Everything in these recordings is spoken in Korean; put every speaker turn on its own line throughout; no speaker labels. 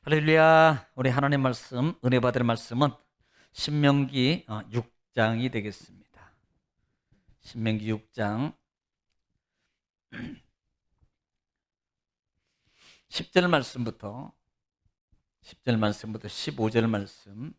할렐루야. 우리 하나님 말씀, 은혜 받을 말씀은 신명기 6장이 되겠습니다. 신명기 6장 10절 말씀부터 15절 말씀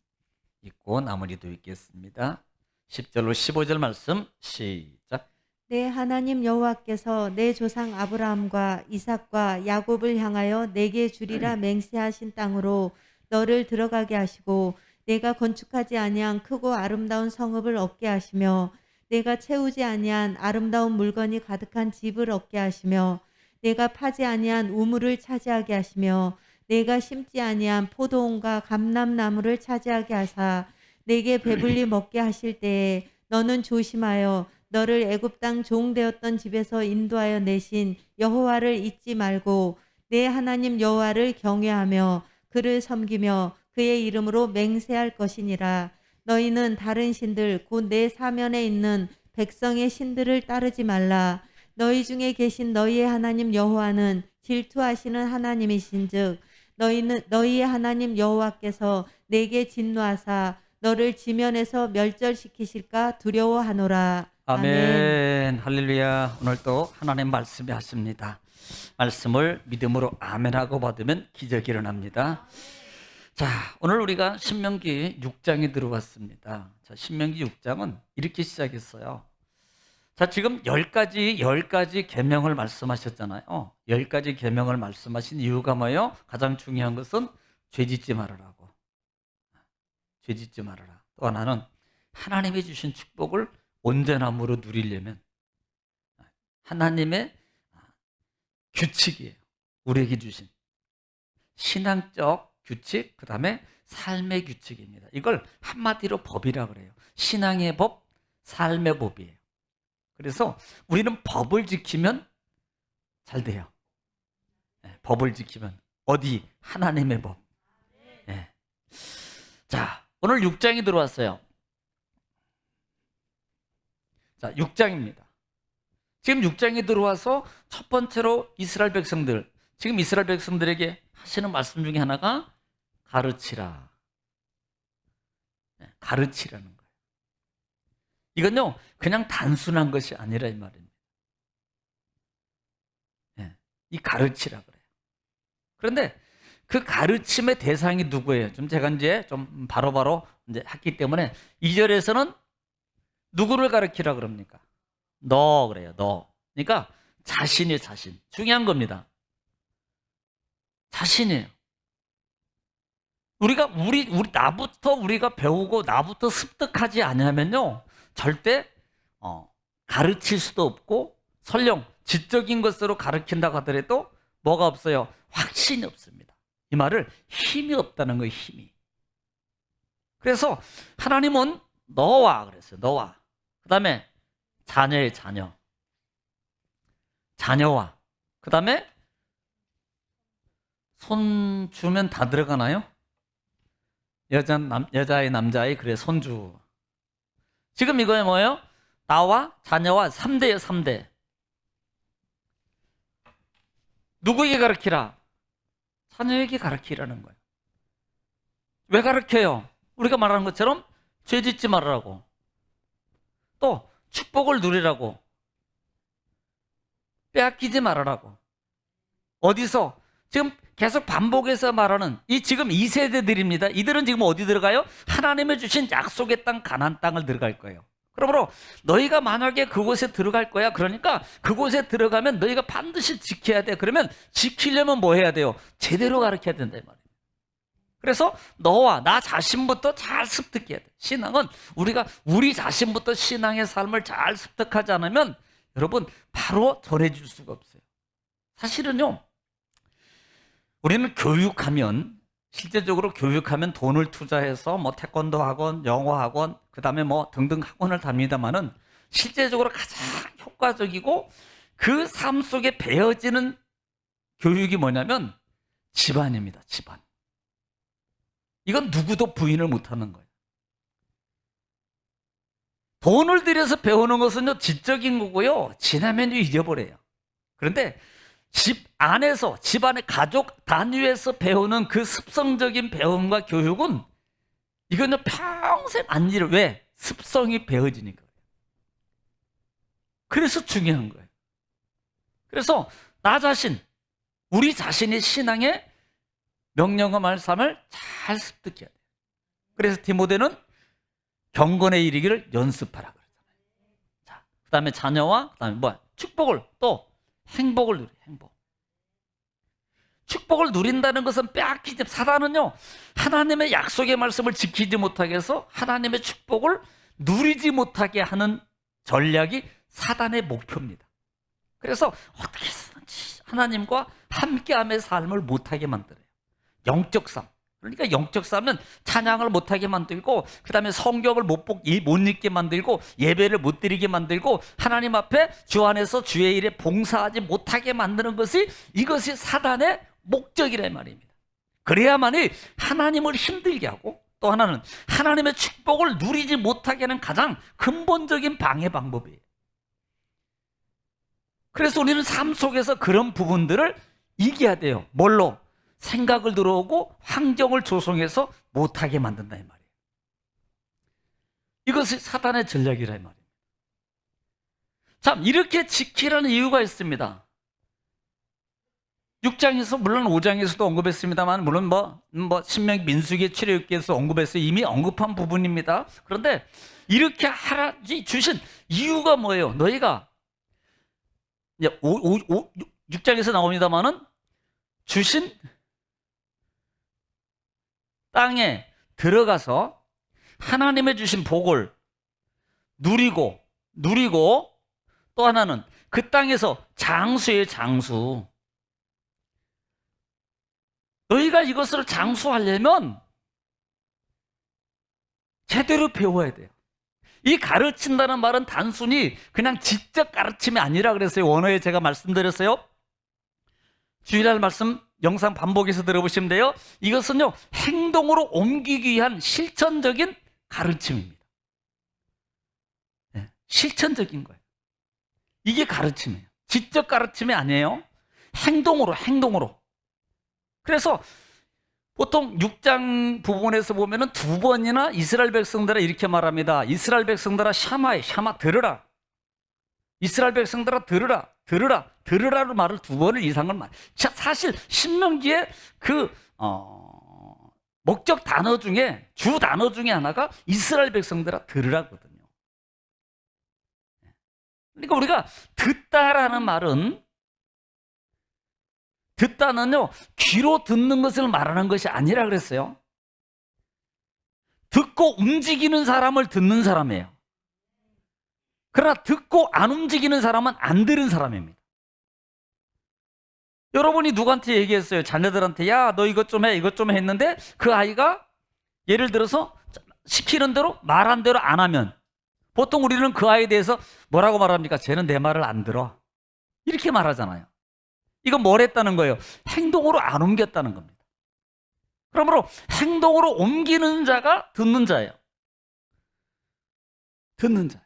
읽고 마무리도 읽겠습니다. 10절로 15절 말씀 시작.
내 하나님 여호와께서 내 조상 아브라함과 이삭과 야곱을 향하여 내게 주리라 맹세하신 땅으로 너를 들어가게 하시고 내가 건축하지 아니한 크고 아름다운 성읍을 얻게 하시며 내가 채우지 아니한 아름다운 물건이 가득한 집을 얻게 하시며 내가 파지 아니한 우물을 차지하게 하시며 내가 심지 아니한 포도원과 감람나무를 차지하게 하사 내게 배불리 먹게 하실 때에 너는 조심하여 너를 애굽 땅 종되었던 집에서 인도하여 내신 여호와를 잊지 말고 내 하나님 여호와를 경외하며 그를 섬기며 그의 이름으로 맹세할 것이니라. 너희는 다른 신들 곧 내 사면에 있는 백성의 신들을 따르지 말라. 너희 중에 계신 너희의 하나님 여호와는 질투하시는 하나님이신즉 너희의 하나님 여호와께서 내게 진노하사 너를 지면에서 멸절시키실까 두려워하노라.
아멘. 할렐루야. 오늘도 하나님 말씀이 하십니다. 말씀을 믿음으로 아멘하고 받으면 기적이 일어납니다. 자, 오늘 우리가 신명기 6장에 들어왔습니다. 자, 신명기 6장은 이렇게 시작했어요. 자, 지금 10가지 계명을 말씀하셨잖아요. 10가지 계명을 말씀하신 이유가 뭐예요? 가장 중요한 것은 죄짓지 말으라고. 죄짓지 말아라. 또 하나는 하나님이 주신 축복을 온전함으로 누리려면 하나님의 규칙이에요. 우리에게 주신 신앙적 규칙, 그 다음에 삶의 규칙입니다. 이걸 한마디로 법이라고 그래요. 신앙의 법, 삶의 법이에요. 그래서 우리는 법을 지키면 잘 돼요. 법을 지키면. 어디? 하나님의 법. 자, 오늘 6장이 들어왔어요. 자, 6장입니다. 지금 6장이 들어와서 첫 번째로 이스라엘 백성들, 지금 이스라엘 백성들에게 하시는 말씀 중에 하나가 가르치라. 가르치라는 거예요. 이건요, 그냥 단순한 것이 아니라 이 말입니다. 이 가르치라 그래요. 그런데 그 가르침의 대상이 누구예요? 좀 제가 이제 좀 바로바로 이제 했기 때문에 2절에서는 누구를 가르치라 그럽니까? 너 그래요. 너. 그러니까 자신이 자신. 중요한 겁니다. 자신이에요. 나부터 우리가 배우고 나부터 습득하지 않으면요, 절대 가르칠 수도 없고, 설령 지적인 것으로 가르친다고 하더라도 뭐가 없어요? 확신이 없습니다. 이 말을 힘이 없다는 거예요. 힘이. 그래서 하나님은 너와 그랬어요. 너와. 그 다음에 자녀의 자녀. 자녀와. 그 다음에 손 주면 다 들어가나요? 여자의 남자의 그래 손주. 지금 이거에 뭐예요? 나와 자녀와 3대예요. 3대. 누구에게 가르치라? 자녀에게 가르치라는 거예요. 왜 가르쳐요? 우리가 말하는 것처럼 죄 짓지 말라고. 또 축복을 누리라고. 빼앗기지 말아라고. 어디서? 지금 계속 반복해서 말하는 지금 2세대들입니다. 이들은 지금 어디 들어가요? 하나님의 주신 약속의 땅 가나안 땅을 들어갈 거예요. 그러므로 너희가 만약에 그곳에 들어갈 거야. 그러니까 그곳에 들어가면 너희가 반드시 지켜야 돼. 그러면 지키려면 뭐 해야 돼요? 제대로 가르쳐야 된다 이 말이에요. 그래서 너와 나 자신부터 잘 습득해야 돼. 신앙은 우리 자신부터 신앙의 삶을 잘 습득하지 않으면 여러분 바로 전해줄 수가 없어요. 사실은요, 우리는 실제적으로 교육하면 돈을 투자해서 뭐 태권도 학원, 영어 학원, 그 다음에 뭐 등등 학원을 다닙니다만은 실제적으로 가장 효과적이고 그 삶 속에 배어지는 교육이 뭐냐면 집안입니다. 집안. 이건 누구도 부인을 못하는 거예요. 돈을 들여서 배우는 것은요, 지적인 거고요. 지나면 잊어버려요. 그런데 집 안에서, 집 안에 가족 단위에서 배우는 그 습성적인 배움과 교육은 이거는 평생 안 잃어. 왜? 습성이 배워지니까. 그래서 중요한 거예요. 그래서 나 자신, 우리 자신의 신앙의 명령과 말씀을 잘 습득해야 돼요. 그래서 디모데는 경건에 이르기를 연습하라 그러잖아요. 자, 그다음에 자녀와 그다음에 뭐야? 축복을, 또 행복을 누려. 행복. 축복을 누린다는 것은 빼앗기지. 사단은요, 하나님의 약속의 말씀을 지키지 못하게 해서 하나님의 축복을 누리지 못하게 하는 전략이 사단의 목표입니다. 그래서 어떻게 해서든지 하나님과 함께함의 삶을 못하게 만들어요. 영적 삶. 그러니까 영적 삶은 찬양을 못하게 만들고, 그 다음에 성경을 못 읽게 만들고, 예배를 못 드리게 만들고, 하나님 앞에 주 안에서 주의 일에 봉사하지 못하게 만드는 것이, 이것이 사단의 목적이라 말입니다. 그래야만이 하나님을 힘들게 하고, 또 하나는 하나님의 축복을 누리지 못하게 하는 가장 근본적인 방해 방법이에요. 그래서 우리는 삶 속에서 그런 부분들을 이겨야 돼요. 뭘로? 생각을 들어오고 환경을 조성해서 못하게 만든다 이 말이에요. 이것이 사단의 전략이라 이 말이에요. 참, 이렇게 지키라는 이유가 있습니다. 6장에서, 물론 5장에서도 언급했습니다만, 물론 신명기 민수기 출애굽기에서 언급해서 이미 언급한 부분입니다. 그런데 이렇게 하라 주신 이유가 뭐예요? 너희가 이제 6장에서 나옵니다만은 주신 땅에 들어가서 하나님의 주신 복을 누리고, 또 하나는 그 땅에서 장수의 장수. 너희가 이것을 장수하려면 제대로 배워야 돼요. 이 가르친다는 말은 단순히 그냥 지적 가르침이 아니라 그랬어요. 원어에 제가 말씀드렸어요. 주일날 말씀 영상 반복해서 들어보시면 돼요. 이것은요, 행동으로 옮기기 위한 실천적인 가르침입니다. 네, 실천적인 거예요. 이게 가르침이에요. 지적 가르침이 아니에요. 행동으로. 그래서 보통 6장 부분에서 보면은 2번이나 이스라엘 백성들아 이렇게 말합니다. 이스라엘 백성들아 샤마 들으라. 이스라엘 백성들아 들으라는 말을 2번을 이상을 말. 사실 신명기의 그 목적 단어 중에, 주 단어 중에 하나가 이스라엘 백성들아 들으라거든요. 그러니까 우리가 듣다라는 말은, 듣다는요, 귀로 듣는 것을 말하는 것이 아니라 그랬어요. 듣고 움직이는 사람을 듣는 사람이에요. 그러나 듣고 안 움직이는 사람은 안 들은 사람입니다. 여러분이 누구한테 얘기했어요? 자녀들한테, 야, 너 이것 좀 해, 이것 좀 해 했는데 그 아이가 예를 들어서 시키는 대로, 말한 대로 안 하면 보통 우리는 그 아이에 대해서 뭐라고 말합니까? 쟤는 내 말을 안 들어. 이렇게 말하잖아요. 이건 뭘 했다는 거예요? 행동으로 안 옮겼다는 겁니다. 그러므로 행동으로 옮기는 자가 듣는 자예요. 듣는 자.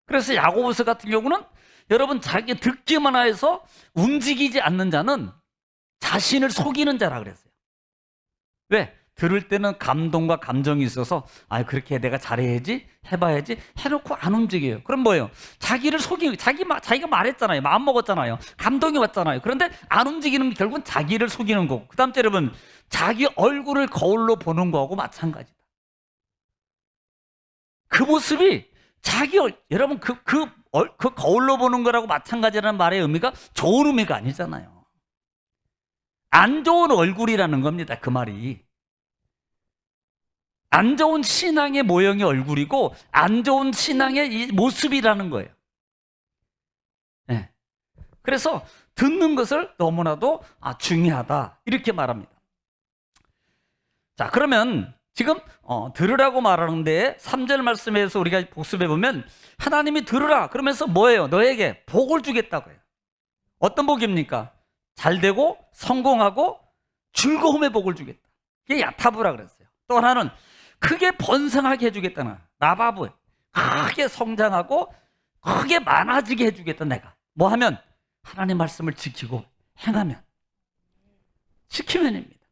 그래서 야고보서 같은 경우는 여러분, 자기 듣기만 해서 움직이지 않는 자는 자신을 속이는 자라 그랬어요. 왜? 들을 때는 감동과 감정이 있어서, 그렇게 내가 잘해야지, 해봐야지 해놓고 안 움직여요. 그럼 뭐예요? 자기를 속이고, 자기가 말했잖아요. 마음 먹었잖아요. 감동이 왔잖아요. 그런데 안 움직이는 게 결국은 자기를 속이는 거고, 그 다음 째 여러분, 자기 얼굴을 거울로 보는 거하고 마찬가지다. 그 모습이 여러분, 그 거울로 보는 거라고 마찬가지라는 말의 의미가 좋은 의미가 아니잖아요. 안 좋은 얼굴이라는 겁니다. 그 말이. 안 좋은 신앙의 모형이 얼굴이고 안 좋은 신앙의 이 모습이라는 거예요. 네. 그래서 듣는 것을 너무나도 중요하다, 이렇게 말합니다. 자, 그러면 지금 들으라고 말하는데 3절 말씀에서 우리가 복습해 보면 하나님이 들으라 그러면서 뭐예요? 너에게 복을 주겠다고 해요. 어떤 복입니까? 잘되고 성공하고 즐거움의 복을 주겠다. 이게 야타부라 그랬어요. 또 하나는 크게 번성하게 해주겠다는, 나바부, 크게 성장하고 크게 많아지게 해주겠다. 내가 뭐 하면 하나님 말씀을 지키고 행하면, 지키면입니다.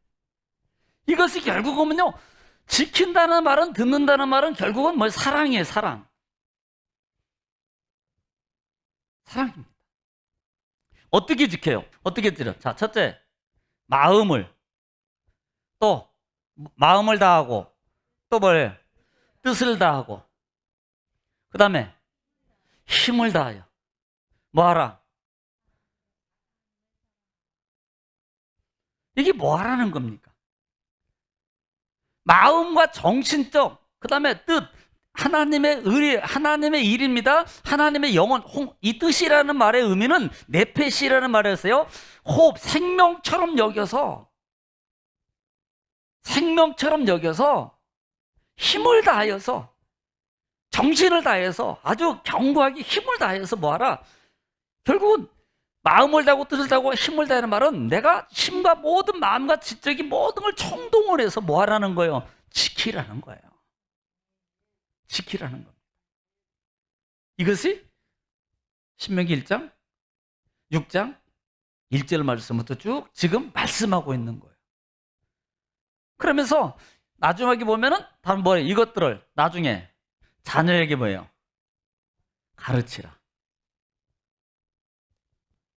이것이 결국은요, 지킨다는 말은, 듣는다는 말은 결국은 뭐 사랑이에요. 사랑입니다. 어떻게 지켜요? 어떻게 지켜? 자, 첫째, 마음을 다하고, 또 뭐예요? 뜻을 다하고, 그 다음에 힘을 다하여 뭐 하라? 이게 뭐 하라는 겁니까? 마음과 정신적, 그 다음에 뜻, 하나님의 의리, 하나님의 일입니다. 하나님의 영혼, 이 뜻이라는 말의 의미는 네페시라는 말에서요, 호흡, 생명처럼 여겨서 힘을 다하여서, 정신을 다해서, 아주 견고하게 힘을 다해서 뭐하라? 결국은 마음을 다하고 뜻을 다하고 힘을 다하는 말은 내가 힘과 모든 마음과 지적인 모든 걸 총동원해서 뭐하라는 거예요? 지키라는 거예요. 지키라는 겁니다. 이것이 신명기 1장, 6장, 1절 말씀부터 쭉 지금 말씀하고 있는 거예요. 그러면서 나중에 보면은 다른 뭐예요? 이것들을 나중에 자녀에게 뭐예요? 가르치라.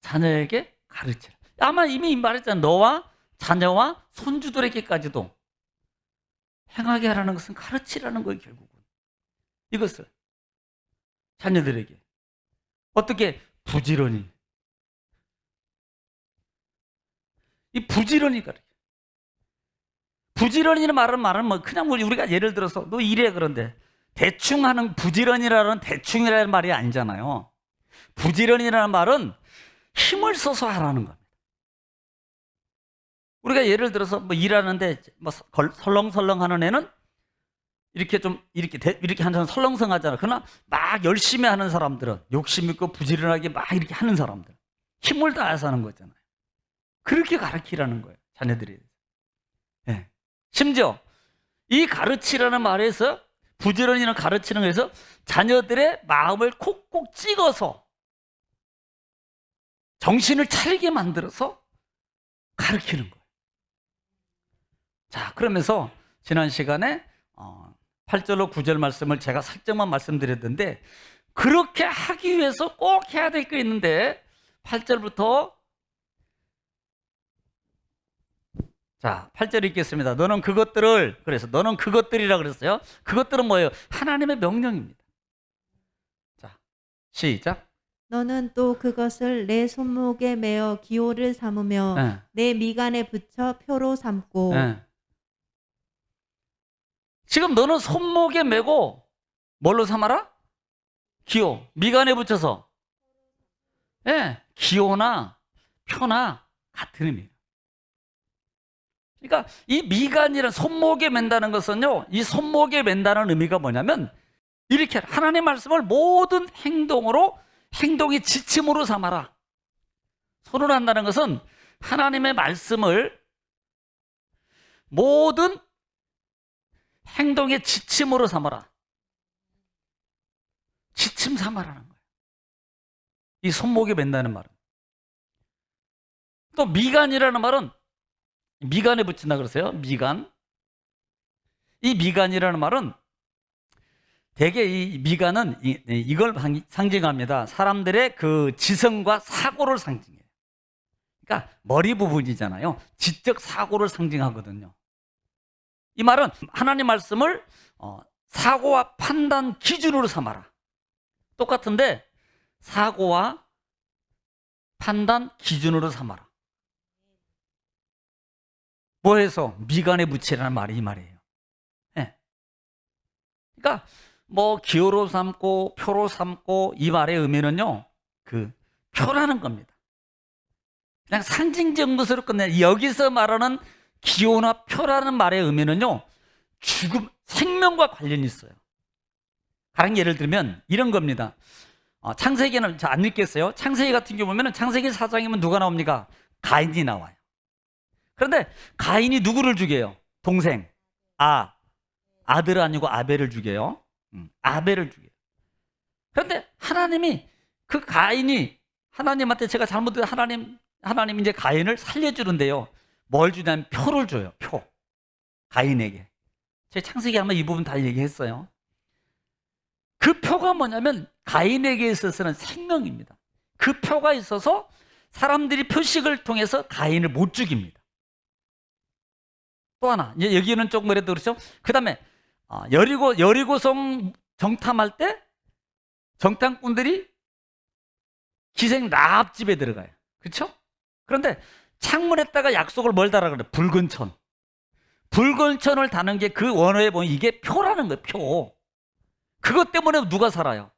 자녀에게 가르치라. 아마 이미 말했잖아. 너와 자녀와 손주들에게까지도 행하게 하라는 것은 가르치라는 거예요. 결국은 이것을 자녀들에게 어떻게 부지런히, 이 부지런히 가르쳐. 부지런히는 말은 뭐 그냥 우리가 예를 들어서 너 이래 그런데 대충 하는, 부지런이라는 대충이라는 말이 아니잖아요. 부지런이라는 말은 힘을 써서 하라는 겁니다. 우리가 예를 들어서 뭐 일하는데 뭐 설렁설렁 하는 애는 이렇게 하는 사람 설렁설렁하잖아. 그러나 막 열심히 하는 사람들은 욕심 있고 부지런하게 막 이렇게 하는 사람들, 힘을 다해서 하는 거잖아요. 그렇게 가르치라는 거예요, 자녀들이. 네. 심지어 이 가르치라는 말에서, 부지런히는 가르치는 거에서 자녀들의 마음을 콕콕 찍어서 정신을 차리게 만들어서 가르치는 거예요. 자, 그러면서 지난 시간에 8절로 9절 말씀을 제가 살짝만 말씀드렸는데, 그렇게 하기 위해서 꼭 해야 될 게 있는데 8절부터, 자, 8절 읽겠습니다. 너는 그것들이라 그랬어요. 그것들은 뭐예요? 하나님의 명령입니다. 자, 시작.
너는 또 그것을 내 손목에 매어 기호를 삼으며
네.
내 미간에 붙여 표로 삼고.
네. 지금 너는 손목에 메고 뭘로 삼아라? 기호, 미간에 붙여서. 네. 기호나 표나 같은 의미예요. 그러니까 이 미간이란 손목에 맨다는 것은요, 이 손목에 맨다는 의미가 뭐냐면, 이렇게 하나님의 말씀을 모든 행동의 지침으로 삼아라. 손으로 한다는 것은 하나님의 말씀을 모든 행동의 지침으로 삼아라. 지침 삼아라는 거예요. 이 손목에 맨다는 말은. 또 미간이라는 말은, 미간에 붙인다 그러세요. 미간. 이 미간이라는 말은 대개 이 미간은 이걸 상징합니다. 사람들의 그 지성과 사고를 상징해요. 그러니까 머리 부분이잖아요. 지적 사고를 상징하거든요. 이 말은 하나님 말씀을 사고와 판단 기준으로 삼아라. 똑같은데 사고와 판단 기준으로 삼아라. 뭐해서 미간에 붙이라는 말이 이 말이에요. 네. 그러니까 뭐 기호로 삼고 표로 삼고, 이 말의 의미는요, 그 표라는 겁니다. 그냥 상징적 것으로 끝내. 여기서 말하는 기호나 표라는 말의 의미는요, 죽음, 생명과 관련이 있어요. 가령 예를 들면 이런 겁니다. 창세기는 안 읽겠어요. 창세기 같은 경우 보면 창세기 4장이면 누가 나옵니까? 가인이 나와요. 그런데 가인이 누구를 죽여요? 동생. 아들 아니고 아벨을 죽여요. 아벨을 죽여요. 그런데 하나님이 그 가인이 하나님한테 제가 잘못해서 하나님 이제 가인을 살려주는데요. 뭘 주냐면 표를 줘요. 표. 가인에게. 제 창세기 아마 이 부분 다 얘기했어요. 그 표가 뭐냐면 가인에게 있어서는 생명입니다. 그 표가 있어서 사람들이 표식을 통해서 가인을 못 죽입니다. 또 하나, 이제 여기는 조금 그래도 그렇죠. 그 다음에 여리고성 정탐할 때 정탐꾼들이 기생 라합 집에 들어가요. 그렇죠? 그런데 창문에다가 약속을 뭘 달아 그래? 붉은 천. 붉은 천을 다는 게 그 원어에 보면 이게 표라는 거예요. 표. 그것 때문에 누가 살아요?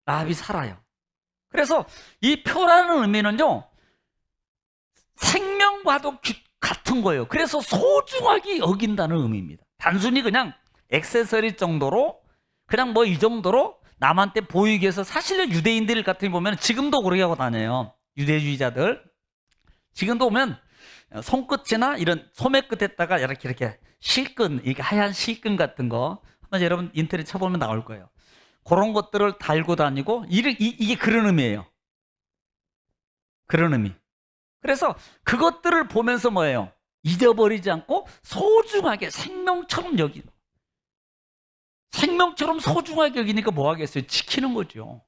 라합이 살아요. 그래서 이 표라는 의미는요, 생명과도 같은 거예요. 그래서 소중하게 여긴다는 의미입니다. 단순히 그냥 액세서리 정도로, 그냥 뭐 이 정도로 남한테 보이기 위해서, 사실은 유대인들 같은 거 보면 지금도 그렇게 하고 다녀요. 유대주의자들. 지금도 보면 손끝이나 이런 소매 끝에다가 이렇게 실끈, 이게 하얀 실끈 같은 거, 한번 여러분 인터넷 쳐보면 나올 거예요. 그런 것들을 달고 다니고, 이게 그런 의미예요. 그런 의미. 그래서 그것들을 보면서 뭐예요? 잊어버리지 않고 소중하게 생명처럼 여기는. 생명처럼 소중하게 여기니까 뭐 하겠어요? 지키는 거죠.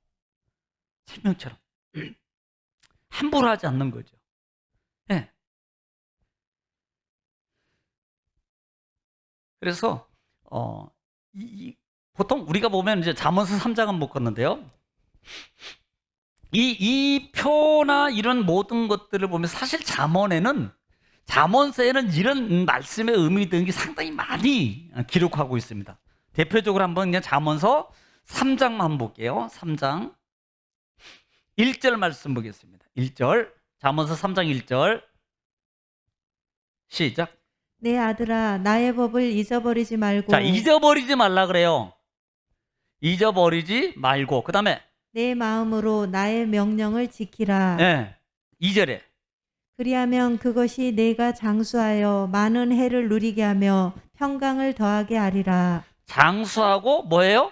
생명처럼. 함부로 하지 않는 거죠. 네. 그래서 보통 우리가 보면 이제 잠언서 3장은 못 걷는데요. 이 표나 이런 모든 것들을 보면 사실 잠언서에는 이런 말씀의 의미 등이 상당히 많이 기록하고 있습니다. 대표적으로 한번 그냥 잠언서 3장만 한번 볼게요. 3장 1절 말씀 보겠습니다. 1절 잠언서 3장 1절 시작.
내 아들아 나의 법을 잊어버리지 말고
자, 잊어버리지 말라 그래요. 잊어버리지 말고. 그 다음에
내 마음으로 나의 명령을 지키라.
네, 2절에
그리하면 그것이 내가 장수하여 많은 해를 누리게 하며 평강을 더하게 하리라.
장수하고 뭐예요?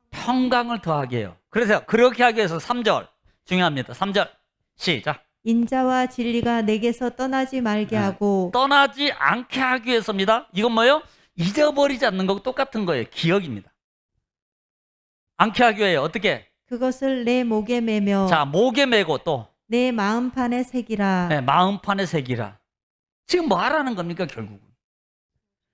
평강을 더하게 해요. 그래서 그렇게 하기 위해서 3절 중요합니다. 3절 시작.
인자와 진리가 내게서 떠나지 말게 하고
떠나지 않게 하기 위해서입니다. 이건 뭐예요? 잊어버리지 않는 거고 똑같은 거예요. 기억입니다. 않게 하기 위해 어떻게?
그것을 내 목에 매며
자, 목에 매고 또
내 마음판에 새기라.
네, 마음판에 새기라. 지금 뭐 하라는 겁니까 결국은?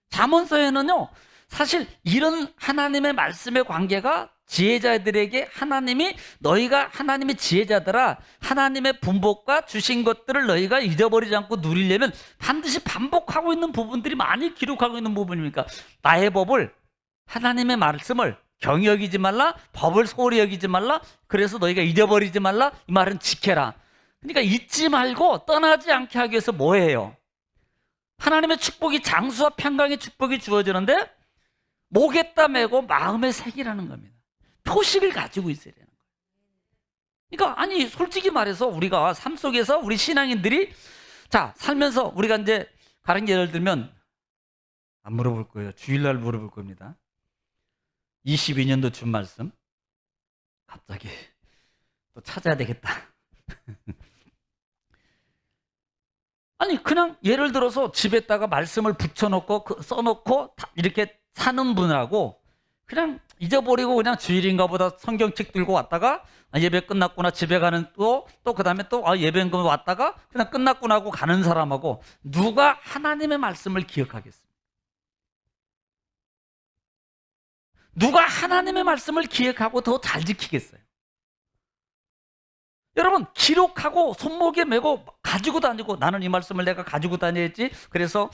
잠언서에는요, 사실 이런 하나님의 말씀의 관계가 지혜자들에게 하나님이 너희가 하나님의 지혜자들아, 하나님의 분복과 주신 것들을 너희가 잊어버리지 않고 누리려면 반드시 반복하고 있는 부분들이 많이 기록하고 있는 부분이니까 나의 법을, 하나님의 말씀을 경히 여기지 말라, 법을 소홀히 여기지 말라, 그래서 너희가 잊어버리지 말라, 이 말은 지켜라. 그러니까 잊지 말고 떠나지 않게 하기 위해서 뭐 해요? 하나님의 축복이, 장수와 평강의 축복이 주어지는데 목에다 메고 마음에 새기라는 겁니다. 표식을 가지고 있어야 되는 거예요. 그러니까 아니 솔직히 말해서 우리가 삶 속에서 우리 신앙인들이 자 살면서 우리가 이제 가령 예를 들면 안 물어볼 거예요. 주일날 물어볼 겁니다. 22년도 준 말씀 갑자기 또 찾아야 되겠다. 아니 그냥 예를 들어서 집에다가 말씀을 붙여놓고 써놓고 이렇게 사는 분하고 그냥 잊어버리고 그냥 주일인가 보다 성경책 들고 왔다가 예배 끝났구나 집에 가는 또 그 다음에 또 예배인가 왔다가 그냥 끝났구나 하고 가는 사람하고 누가 하나님의 말씀을 기억하겠습니까? 누가 하나님의 말씀을 기억하고 더 잘 지키겠어요? 여러분 기록하고 손목에 메고 가지고 다니고 나는 이 말씀을 내가 가지고 다녀야지. 그래서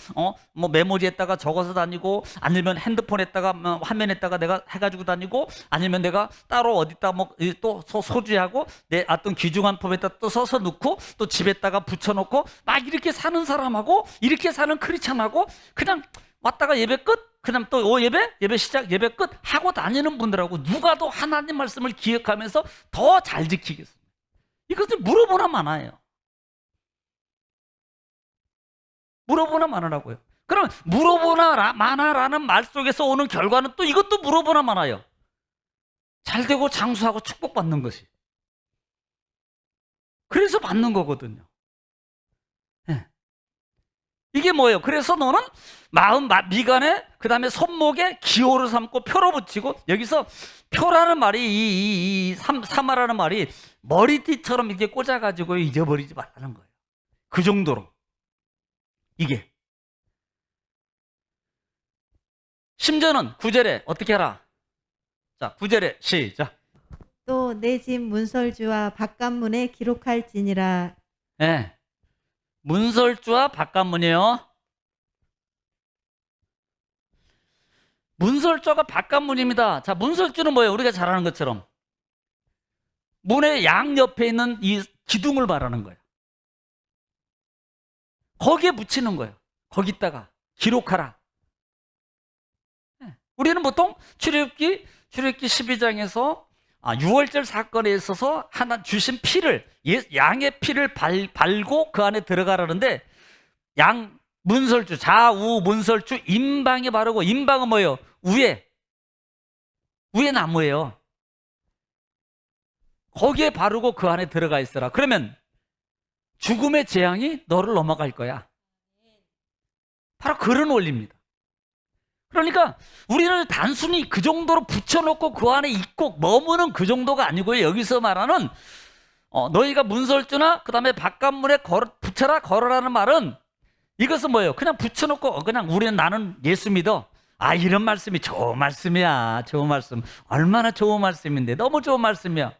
뭐 메모지에다가 적어서 다니고 아니면 핸드폰에다가 화면에다가 내가 해가지고 다니고 아니면 내가 따로 어디다 뭐 또 소지하고 내 어떤 귀중한 법에다 또 써서 넣고 또 집에다가 붙여놓고 막 이렇게 사는 사람하고 이렇게 사는 크리스찬하고 그냥 왔다가 예배 끝 그냥 또 예배 시작 예배 끝 하고 다니는 분들하고 누가 더 하나님 말씀을 기억하면서 더 잘 지키겠어요? 이것을 물어보나 마나요. 물어보나 마나라고요. 그럼 물어보나 마나라는 말 속에서 오는 결과는 또 이것도 물어보나 마나요. 잘 되고 장수하고 축복받는 것이. 그래서 받는 거거든요. 예. 이게 뭐예요? 그래서 너는 미간에 그다음에 손목에 기호를 삼고 표로 붙이고, 여기서 표라는 말이 삼아라는 말이 머리띠처럼 이렇게 꽂아가지고 잊어버리지 말라는 거예요. 그 정도로. 이게 심지어는 9절에 어떻게 하라? 자, 9절에 시작.
또 내 집 문설주와 바깥문에 기록할지니라.
예. 문설주와 바깥문이요. 문설주가 바깥문입니다. 자, 문설주는 뭐예요? 우리가 잘 아는 것처럼 문의 양옆에 있는 이 기둥을 말하는 거예요. 거기에 붙이는 거예요. 거기다가 기록하라. 예. 우리는 보통 출애굽기 12장에서 6월절 사건에 있어서 하나 주신 피를, 양의 피를 발고 그 안에 들어가라는데, 양 문설주, 좌우 문설주 임방에 바르고, 임방은 뭐예요? 위에 나무예요. 거기에 바르고 그 안에 들어가 있어라. 그러면 죽음의 재앙이 너를 넘어갈 거야. 바로 그런 원리입니다. 그러니까 우리는 단순히 그 정도로 붙여놓고 그 안에 있고 머무는 그 정도가 아니고요. 여기서 말하는 너희가 문설주나 그 다음에 바깥문에 붙여라 걸어라는 말은, 이것은 뭐예요? 그냥 붙여놓고 그냥 나는 예수 믿어. 이런 말씀이 좋은 말씀이야. 좋은 말씀. 얼마나 좋은 말씀인데. 너무 좋은 말씀이야.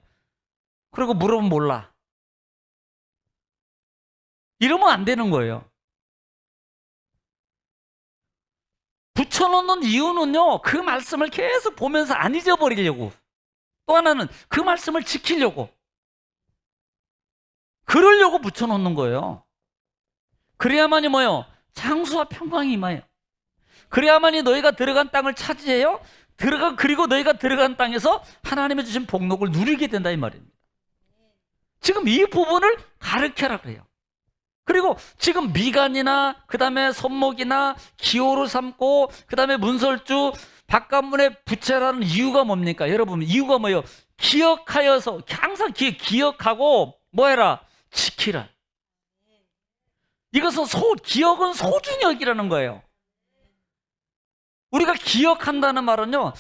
그리고 물어보면 몰라. 이러면 안 되는 거예요. 붙여놓는 이유는요, 그 말씀을 계속 보면서 안 잊어버리려고. 또 하나는 그 말씀을 지키려고. 그러려고 붙여놓는 거예요. 그래야만이 뭐예요? 장수와 평강이 임해요. 그래야만이 너희가 들어간 땅을 차지해요. 그리고 너희가 들어간 땅에서 하나님의 주신 복록을 누리게 된다, 이 말입니다. 지금 이 부분을 가르쳐라 그래요. 그리고 지금 미간이나 그 다음에 손목이나 기호로 삼고 그 다음에 문설주 바깥문에 붙여라는 이유가 뭡니까? 여러분, 이유가 뭐예요? 기억하여서, 항상 기억하고 뭐 해라? 지키라. 이것은 기억은 소중히 여기라는 거예요. 우리가 기억한다는 말은요,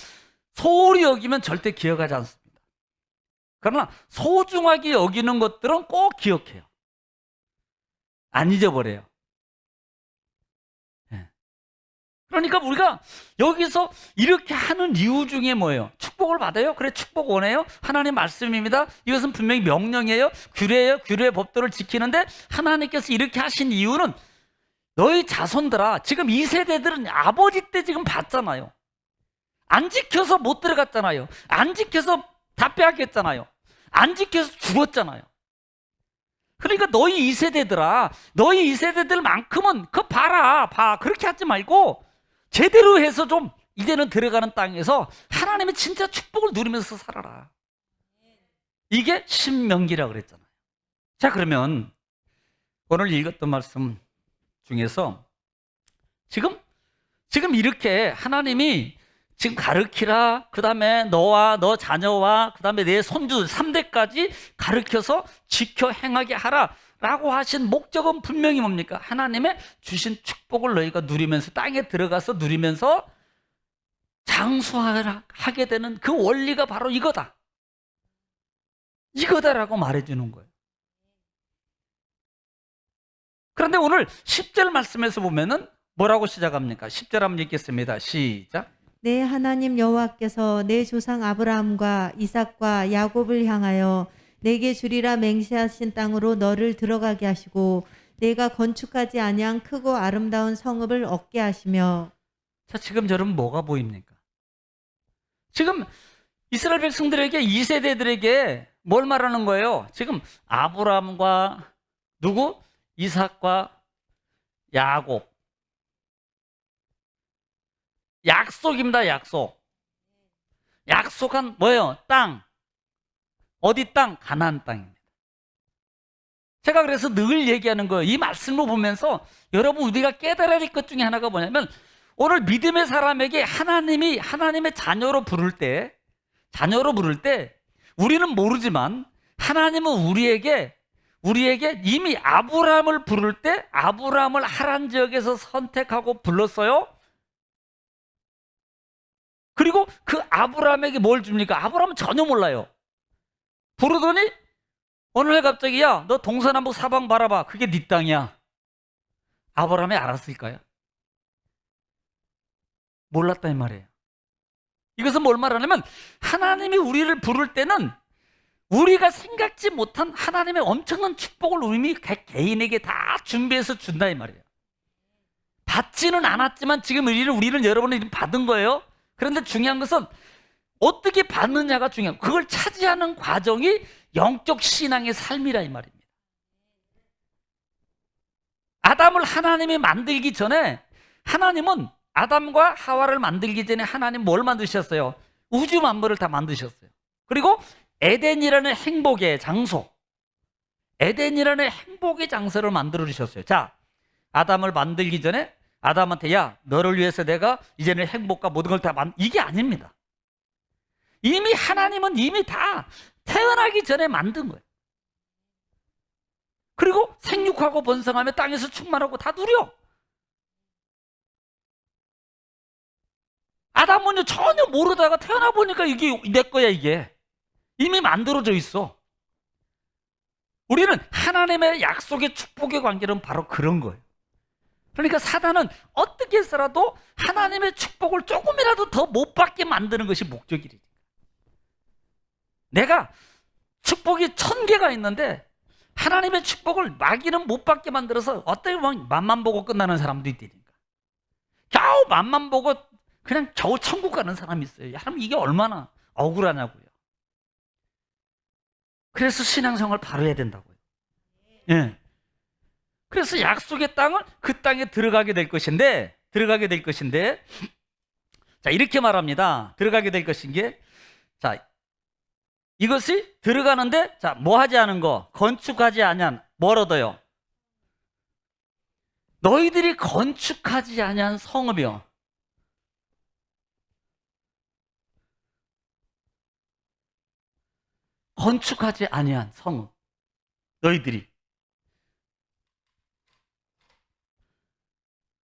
소홀히 여기면 절대 기억하지 않습니다. 그러나 소중하게 여기는 것들은 꼭 기억해요. 안 잊어버려요. 그러니까 우리가 여기서 이렇게 하는 이유 중에 뭐예요? 축복을 받아요? 그래, 축복 원해요? 하나님 말씀입니다. 이것은 분명히 명령이에요. 규례예요. 규례의 법도를 지키는데 하나님께서 이렇게 하신 이유는, 너희 자손들아, 지금 이 세대들은 아버지 때 지금 봤잖아요. 안 지켜서 못 들어갔잖아요. 안 지켜서 다 빼앗겼잖아요. 안 지켜서 죽었잖아요. 그러니까 너희 이 세대들만큼은 봐. 그렇게 하지 말고 제대로 해서 좀 이제는 들어가는 땅에서 하나님의 진짜 축복을 누리면서 살아라. 이게 신명기라고 그랬잖아요. 자, 그러면 오늘 읽었던 말씀 중에서 지금 이렇게 하나님이 지금 가르치라, 그 다음에 너와 너 자녀와 그 다음에 내 손주 3대까지 가르쳐서 지켜 행하게 하라 라고 하신 목적은 분명히 뭡니까? 하나님의 주신 축복을 너희가 누리면서, 땅에 들어가서 누리면서 장수하게 되는 그 원리가 바로 이거다라고 말해주는 거예요. 그런데 오늘 10절 말씀에서 보면은 뭐라고 시작합니까? 10절 한번 읽겠습니다. 시작.
내 하나님 여호와께서 내 조상 아브라함과 이삭과 야곱을 향하여 내게 주리라 맹세하신 땅으로 너를 들어가게 하시고 내가 건축하지 아니한 크고 아름다운 성읍을 얻게 하시며.
자, 지금 여러분 뭐가 보입니까? 지금 이스라엘 백성들에게, 2세대들에게 뭘 말하는 거예요? 지금 아브라함과 누구? 이삭과 야곱. 약속입니다. 약속한 뭐예요? 땅. 어디 땅? 가나안 땅입니다. 제가 그래서 늘 얘기하는 거예요. 이 말씀을 보면서 여러분, 우리가 깨달아야 될 것 중에 하나가 뭐냐면, 오늘 믿음의 사람에게 하나님의 자녀로 부를 때 우리는 모르지만 하나님은 우리에게 우리에게 이미 아브라함을 부를 때 아브라함을 하란 지역에서 선택하고 불렀어요. 그리고 그 아브라함에게 뭘 줍니까? 아브라함은 전혀 몰라요. 부르더니 어느 날 갑자기 야, 너 동서남북 사방 바라봐. 그게 네 땅이야. 아브라함이 알았을까요? 몰랐다 이 말이에요. 이것은 뭘 말하냐면 하나님이 우리를 부를 때는 우리가 생각지 못한 하나님의 엄청난 축복을 이미 개인에게 다 준비해서 준다 이 말이에요. 받지는 않았지만 지금 우리는 여러분이 받은 거예요. 그런데 중요한 것은 어떻게 받느냐가 중요해요. 그걸 차지하는 과정이 영적 신앙의 삶이라 이 말입니다. 아담을 하나님이 만들기 전에 하나님은 아담과 하와를 만들기 전에 하나님 뭘 만드셨어요? 우주 만물을 다 만드셨어요. 그리고 에덴이라는 행복의 장소, 에덴이라는 행복의 장소를 만들어 주셨어요. 자, 아담을 만들기 전에 아담한테 야, 너를 위해서 내가 이제는 행복과 모든 걸 다 이게 아닙니다. 이미 하나님은 이미 다 태어나기 전에 만든 거예요. 그리고 생육하고 번성하며 땅에서 충만하고 다 누려. 아담은 전혀 모르다가 태어나 보니까 이게 내 거야 이게. 이미 만들어져 있어. 우리는 하나님의 약속의 축복의 관계는 바로 그런 거예요. 그러니까 사단은 어떻게 해서라도 하나님의 축복을 조금이라도 더 못 받게 만드는 것이 목적이지. 내가 축복이 1000개가 있는데 하나님의 축복을 마귀는 못 받게 만들어서 어떻게 보면 맛만 보고 끝나는 사람도 있다니까. 겨우 맛만 보고 그냥 겨우 천국 가는 사람이 있어요. 여러분 이게 얼마나 억울하냐고요. 그래서 신앙생활 바로 해야 된다고요. 예. 그래서 약속의 땅은 그 땅에 들어가게 될 것인데, 자, 이렇게 말합니다. 들어가게 될 것인 게, 자, 이것이 들어가는데, 자, 뭐 하지 않은 거, 건축하지 아니한, 뭘 얻어요? 너희들이 건축하지 아니한 성읍이요. 건축하지 아니한 성읍. 너희들이.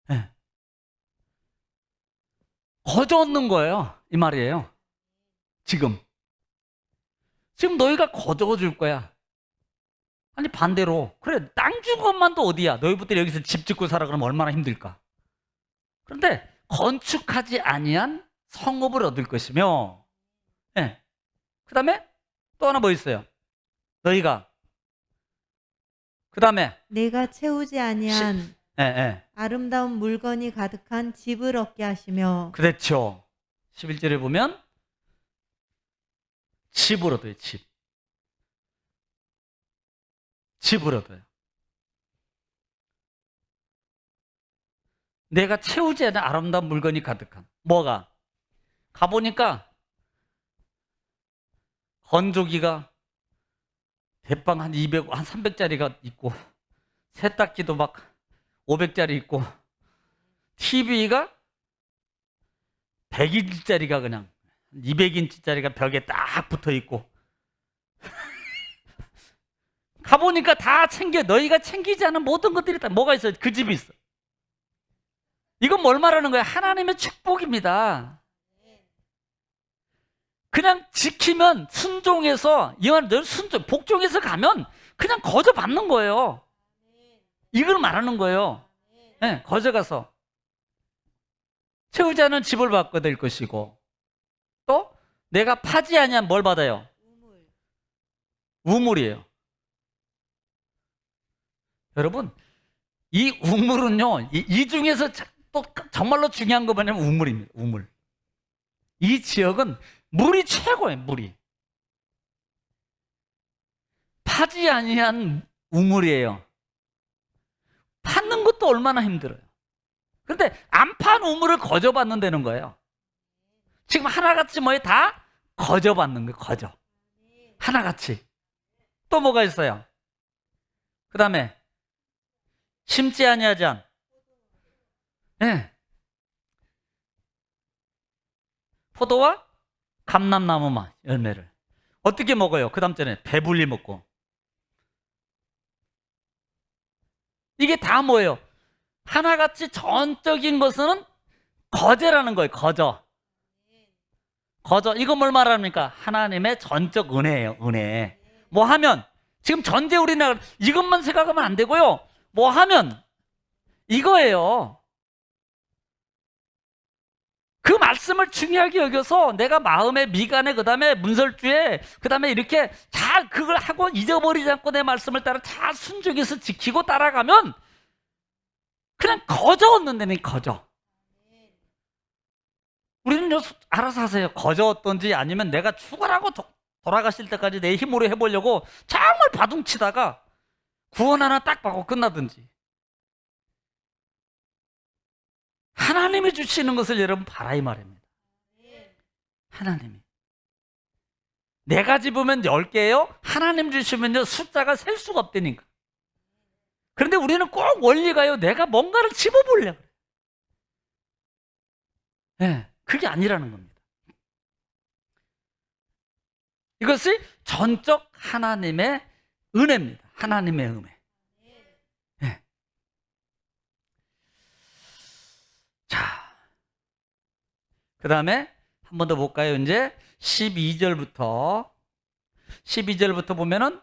네. 거저 얻는 거예요. 이 말이에요. 지금 너희가 거저 줄 거야. 아니 반대로 그래 땅 준 것만도 어디야. 너희부터 여기서 집 짓고 살아 그러면 얼마나 힘들까. 그런데 건축하지 아니한 성읍을 얻을 것이며, 네. 그 다음에 또 하나 뭐 있어요? 너희가 그 다음에
내가 채우지 아니한 아름다운 물건이 가득한 집을 얻게 하시며.
그렇죠. 11절에 보면 집을 얻어요. 집을 얻어요. 내가 채우지 않은 아름다운 물건이 가득한. 뭐가? 가보니까 건조기가 대빵 한 200, 한 300짜리가 있고, 세탁기도 막 500짜리 있고, TV가 100인치짜리가 그냥 200인치짜리가 벽에 딱 붙어 있고, 가보니까 다 챙겨. 너희가 챙기지 않은 모든 것들이 다 뭐가 있어요? 그 집이 있어. 이건 뭘 말하는 거야? 하나님의 축복입니다. 그냥 지키면 순종해서 복종해서 가면 그냥 거저 받는 거예요. 이걸 말하는 거예요. 네, 거저 가서 채우지 않은 집을 받게 될 것이고, 또 내가 파지 아니한 뭘 받아요? 우물이에요. 여러분 이 우물은요, 이 중에서 또 정말로 중요한 거 뭐냐면 우물입니다. 우물. 이 지역은 물이 최고예요. 물이 파지 아니한 우물이에요. 파는 것도 얼마나 힘들어요. 그런데 안 판 우물을 거저 받는다는 거예요. 지금 하나같이 뭐에 다 거저 받는 거예요. 거저 하나같이. 또 뭐가 있어요? 그 다음에 심지 아니하지 않. 네. 포도와 감람나무 열매를 어떻게 먹어요? 그 다음 전에 배불리 먹고. 이게 다 뭐예요? 하나같이 전적인 것은 거저라는 거예요. 거저. 거저. 이거 뭘 말합니까? 하나님의 전적 은혜예요. 은혜. 뭐 하면 지금 전제 우리나라 이것만 생각하면 안 되고요. 뭐 하면 이거예요. 그 말씀을 중요하게 여겨서 내가 마음에 미간에 그다음에 문설주에 그다음에 이렇게 잘 그걸 하고 잊어버리지 않고 내 말씀을 따라 잘 순종해서 지키고 따라가면 그냥 거저 얻는다니 거저. 우리는 알아서 하세요. 거저 얻던지 아니면 내가 죽어라고 돌아가실 때까지 내 힘으로 해보려고 정말 바둥치다가 구원 하나 딱 받고 끝나든지. 하나님이 주시는 것을 여러분 봐라 이 말입니다. 하나님이. 내가 집으면 10개예요. 하나님 주시면요 숫자가 셀 수가 없다니까. 그런데 우리는 꼭 원리가요. 내가 뭔가를 집어보려고 그래요. 네, 그게 아니라는 겁니다. 이것이 전적 하나님의 은혜입니다. 하나님의 은혜. 네. 자, 그 다음에 한 번 더 볼까요? 이제 12절부터 보면은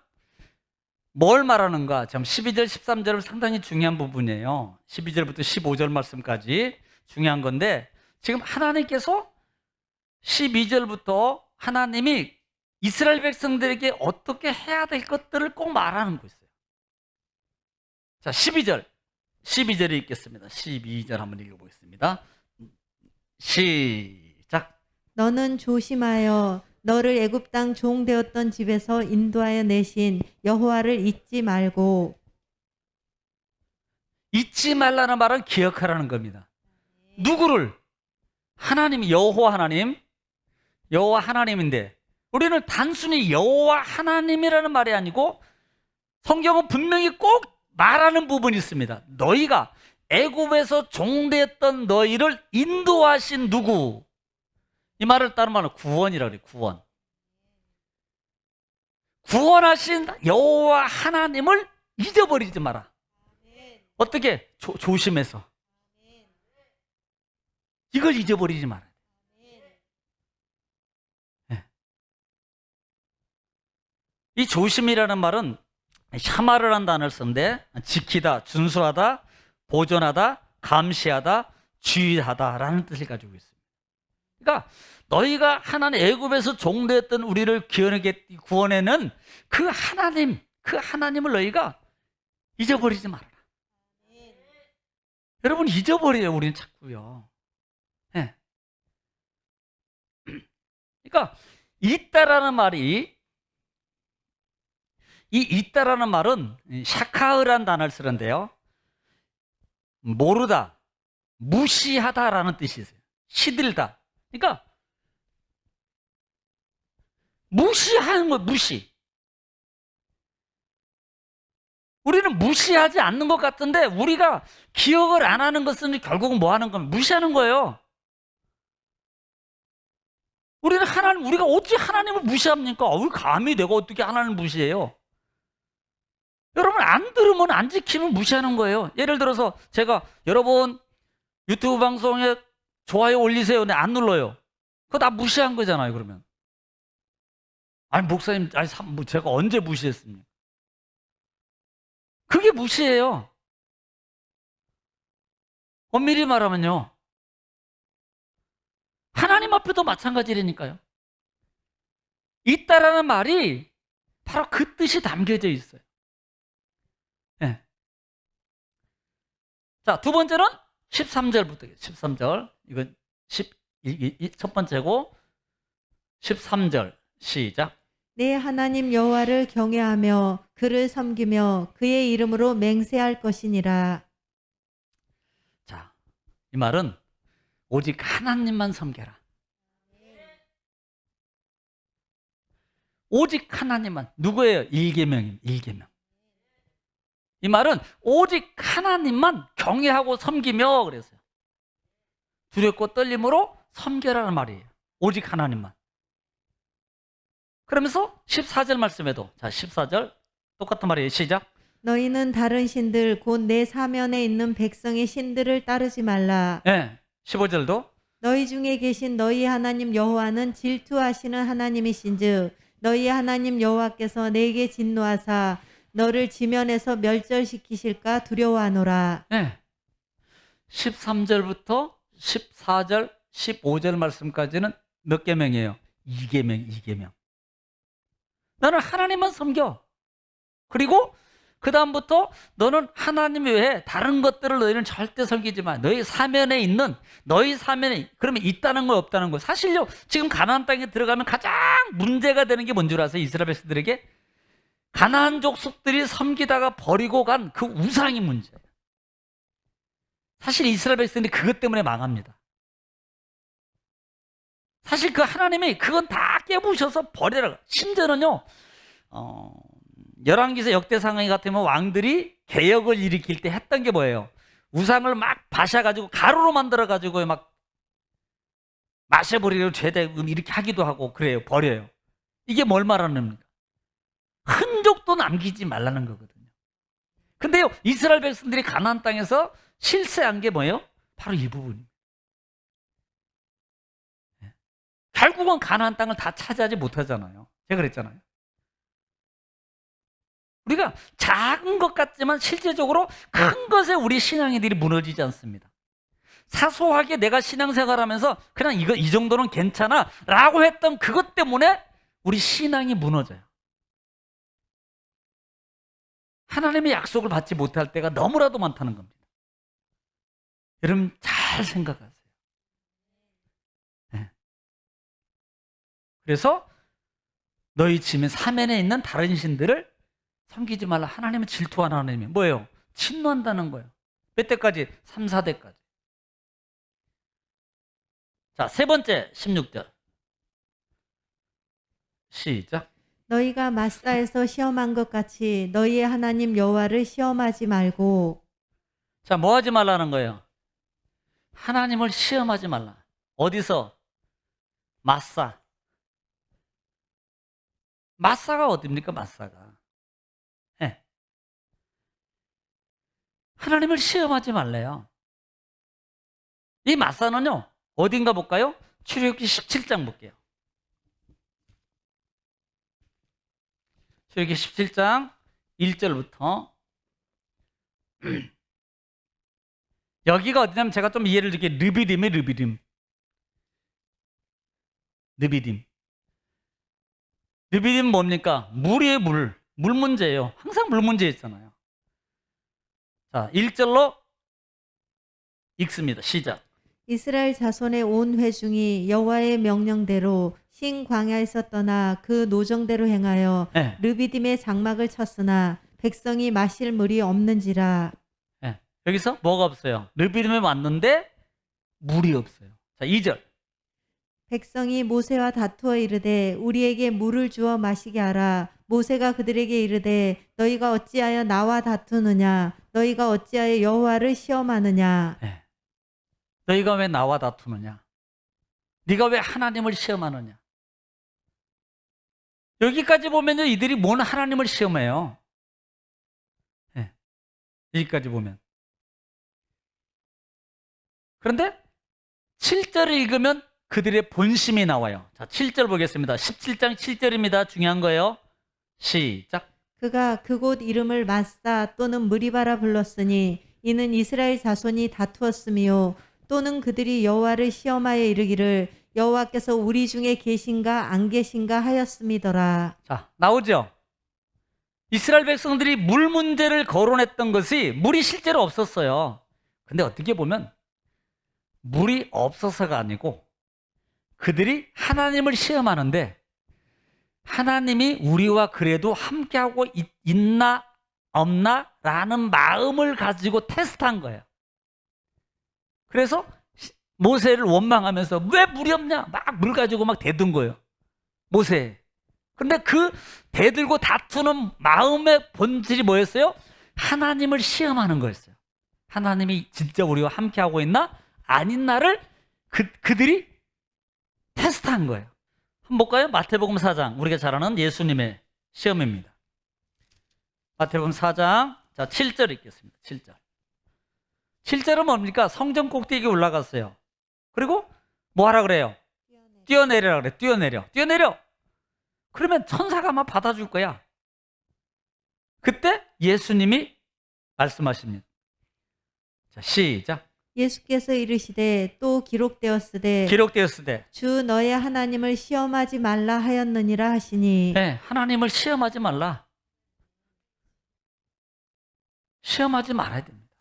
뭘 말하는가? 참 12절, 13절은 상당히 중요한 부분이에요. 12절부터 15절 말씀까지 중요한 건데 지금 하나님께서 12절부터 하나님이 이스라엘 백성들에게 어떻게 해야 될 것들을 꼭 말하는 거 있어요. 자, 12절 읽겠습니다. 12절 한번 읽어보겠습니다. 시작.
너는 조심하여 너를 애굽 땅 종 되었던 집에서 인도하여 내신 여호와를 잊지 말고.
잊지 말라는 말은 기억하라는 겁니다. 누구를? 하나님, 여호와 하나님인데 우리는 단순히 여호와 하나님이라는 말이 아니고 성경은 분명히 꼭 말하는 부분이 있습니다. 너희가 애굽에서 종되었던 너희를 인도하신 누구? 이 말을 따른 말은 구원이라고 그래요. 구원. 구원하신 여호와 하나님을 잊어버리지 마라. 어떻게? 조심해서. 이걸 잊어버리지 마라. 네. 이 조심이라는 말은 샤마르라는 단어를 쓰는데 지키다, 준수하다, 보존하다, 감시하다, 주의하다라는 뜻을 가지고 있습니다. 그러니까 너희가 하나님 애굽에서 종되었던 우리를 구원해낸 그 하나님을 너희가 잊어버리지 말아라. 여러분 잊어버려요. 우리는 자꾸요. 네. 그러니까 있다라는 말이 있다라는 말은 샤카흐라는 단어를 쓰는데요. 모르다, 무시하다라는 뜻이 있어요. 시들다. 그러니까 무시하는 거예요. 무시. 우리는 무시하지 않는 것 같은데 우리가 기억을 안 하는 것은 결국은 뭐 하는 겁니까? 무시하는 거예요. 우리는 우리가 어떻게 하나님을 무시합니까? 감히 내가 어떻게 하나님을 무시해요? 여러분 안 들으면 안 지키면 무시하는 거예요. 예를 들어서 제가 여러분 유튜브 방송에 좋아요 올리세요. 근데 안 눌러요. 그거 다 무시한 거잖아요. 그러면 아니 목사님 제가 언제 무시했습니까? 그게 무시예요. 엄밀히 말하면요. 하나님 앞에도 마찬가지라니까요. 있다라는 말이 바로 그 뜻이 담겨져 있어요. 네. 자, 두 번째는 13절부터 13절. 이건 첫 번째고 13절 시작.
내 하나님 여호와를 경외하며 그를 섬기며 그의 이름으로 맹세할 것이니라.
자, 이 말은 오직 하나님만 섬겨라. 오직 하나님만. 누구예요? 1계명입니다. 1계명. 이 말은 오직 하나님만 경외하고 섬기며 그랬어요. 두렵고 떨림으로 섬겨라는 말이에요. 오직 하나님만. 그러면서 14절 말씀에도 자 14절 똑같은 말이에요. 시작.
너희는 다른 신들 곧 내 사면에 있는 백성의 신들을 따르지 말라.
예. 15절도
너희 중에 계신 너희 하나님 여호와는 질투하시는 하나님이신즉 너희 하나님 여호와께서 내게 진노하사 너를 지면에서 멸절시키실까 두려워하노라.
예. 13절부터 14절, 15절 말씀까지는 몇 계명이에요? 2계명, 2계명. 너는 하나님만 섬겨. 그리고 그 다음부터 너는 하나님 외에 다른 것들을 너희는 절대 섬기지 마. 너희 사면에 그러면 있다는 거 없다는 거. 사실요, 지금 가나안 땅에 들어가면 가장 문제가 되는 게 뭔 줄 아세요? 이스라엘 백성들에게 가나안 족속들이 섬기다가 버리고 간 그 우상이 문제예요. 사실 이스라엘 백성들이 그것 때문에 망합니다. 사실 그 하나님이 그건 다 깨부셔서 버려라. 심지어는요, 열왕기서 역대상하기 같으면 왕들이 개혁을 일으킬 때 했던 게 뭐예요? 우상을 막 바셔가지고 가루로 만들어가지고 막 마셔버리고 죄대금 이렇게 하기도 하고 그래요. 버려요. 이게 뭘 말하는 겁니까? 흔적도 남기지 말라는 거거든요. 근데요, 이스라엘 백성들이 가나안 땅에서 실세한 게 뭐예요? 바로 이 부분입니다. 결국은 가나안 땅을 다 차지하지 못하잖아요. 제가 그랬잖아요. 우리가 작은 것 같지만 실제적으로 큰 것에 우리 신앙이들이 무너지지 않습니다. 사소하게 내가 신앙생활하면서 그냥 이 정도는 괜찮아 라고 했던 그것 때문에 우리 신앙이 무너져요. 하나님의 약속을 받지 못할 때가 너무나도 많다는 겁니다. 여러분 잘 생각하세요. 네. 그래서 너희 지면 사면에 있는 다른 신들을 섬기지 말라. 하나님은 질투하는 하나님이 뭐예요? 진노한다는 거예요. 몇 대까지? 3, 4대까지. 자, 세 번째 16절. 시작.
너희가 마사에서 시험한 것 같이 너희의 하나님 여호와를 시험하지 말고.
자, 뭐 하지 말라는 거예요? 하나님을 시험하지 말라. 어디서? 마사. 마사가 어딥니까? 마사가. 네. 하나님을 시험하지 말래요. 이 마사는요, 어딘가 볼까요? 출애굽기 17장 볼게요. 출애굽기 17장 1절부터 여기가 어디냐면 제가 좀 이해를 드릴게요. 르비딤. 르비딤 뭡니까? 물이에요, 물 문제예요. 항상 물 문제 있잖아요. 자, 1절로 읽습니다. 시작.
이스라엘 자손의 온 회중이 여호와의 명령대로 신 광야에서 떠나 그 노정대로 행하여
네.
르비딤의 장막을 쳤으나 백성이 마실 물이 없는지라.
네. 여기서 뭐가 없어요? 르비딤에 왔는데 물이 없어요. 자, 2절.
백성이 모세와 다투어 이르되 우리에게 물을 주어 마시게 하라. 모세가 그들에게 이르되 너희가 어찌하여 나와 다투느냐? 너희가 어찌하여 여호와를 시험하느냐?
네. 너희가 왜 나와 다투느냐? 네가 왜 하나님을 시험하느냐? 여기까지 보면요, 이들이 뭔 하나님을 시험해요? 네. 여기까지 보면. 그런데 7절을 읽으면 그들의 본심이 나와요. 자, 7절 보겠습니다. 17장 7절입니다. 중요한 거예요. 시작.
그가 그곳 이름을 마사 또는 무리바라 불렀으니 이는 이스라엘 자손이 다투었으며 또는 그들이 여호와를 시험하여 이르기를 여호와께서 우리 중에 계신가 안 계신가 하였음이더라.
자, 나오죠? 이스라엘 백성들이 물 문제를 거론했던 것이 물이 실제로 없었어요. 근데 어떻게 보면 물이 없어서가 아니고 그들이 하나님을 시험하는데 하나님이 우리와 그래도 함께하고 있나 없나 라는 마음을 가지고 테스트한 거예요. 그래서 모세를 원망하면서 왜 물이 없냐 막 물 가지고 막 대든 거예요. 모세. 그런데 그 대들고 다투는 마음의 본질이 뭐였어요? 하나님을 시험하는 거였어요. 하나님이 진짜 우리와 함께하고 있나 아닌나를 그들이 테스트한 거예요. 한번 볼까요? 마태복음 4장, 우리가 잘 아는 예수님의 시험입니다. 마태복음 4장 자 7절 읽겠습니다. 7절. 7절은 뭡니까? 성전 꼭대기에 올라갔어요. 그리고 뭐 하라 그래요? 뛰어내리라 그래. 뛰어내려. 그러면 천사가 아마 받아줄 거야. 그때 예수님이 말씀하십니다. 자, 시작.
예수께서 이르시되 또 기록되었으되 주 너의 하나님을 시험하지 말라 하였느니라 하시니.
네, 하나님을 시험하지 말라. 시험하지 말아야 됩니다.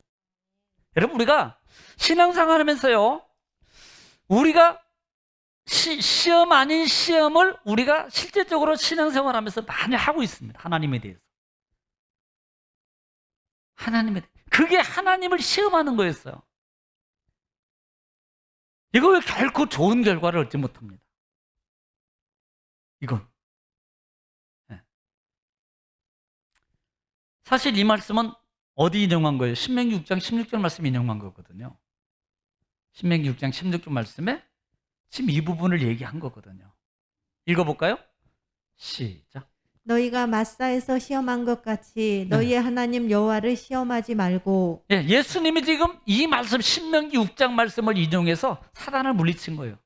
여러분, 우리가 신앙생활 하면서요, 우리가 시험 아닌 시험을 우리가 실제적으로 신앙생활 하면서 많이 하고 있습니다. 하나님에 대해서. 그게 하나님을 시험하는 거였어요. 이거 결코 좋은 결과를 얻지 못합니다. 이건. 네. 사실 이 말씀은 어디 인용한 거예요? 신명기 6장 16절 말씀 인용한 거거든요. 신명기 6장 16절 말씀에 지금 이 부분을 얘기한 거거든요. 읽어볼까요? 시작.
너희가 마사에서 시험한 것 같이 너희의 하나님 여호와를 시험하지 말고.
예, 예수님이 지금 이 말씀 신명기 6장 말씀을 인용해서 사단을 물리친 거예요.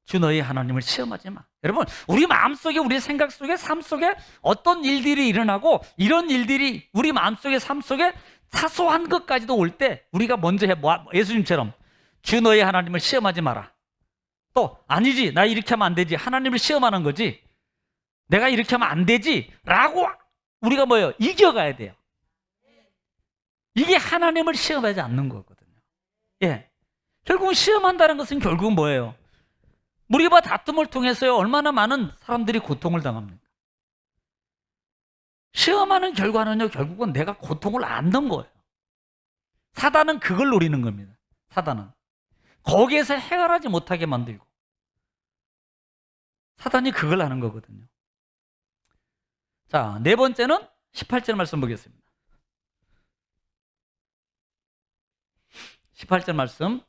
주 너희 하나님을 시험하지 마. 여러분, 우리 마음속에, 우리 생각 속에, 삶 속에 어떤 일들이 일어나고 이런 일들이 우리 마음속에, 삶 속에 사소한 것까지도 올 때 우리가 먼저 예수님처럼 주 너희 하나님을 시험하지 마라. 또 아니지, 나 이렇게 하면 안 되지. 하나님을 시험하는 거지. 내가 이렇게 하면 안 되지 라고 우리가 이겨가야 돼요. 이게 하나님을 시험하지 않는 거거든요. 예. 결국 시험한다는 것은 결국은 뭐예요? 우리와 다툼을 통해서요, 얼마나 많은 사람들이 고통을 당합니까? 시험하는 결과는요, 결국은 내가 고통을 안는 거예요. 사단은 그걸 노리는 겁니다. 사단은 거기에서 해결하지 못하게 만들고, 사단이 그걸 하는 거거든요. 자, 네 번째는 18절 말씀 보겠습니다. 18절 말씀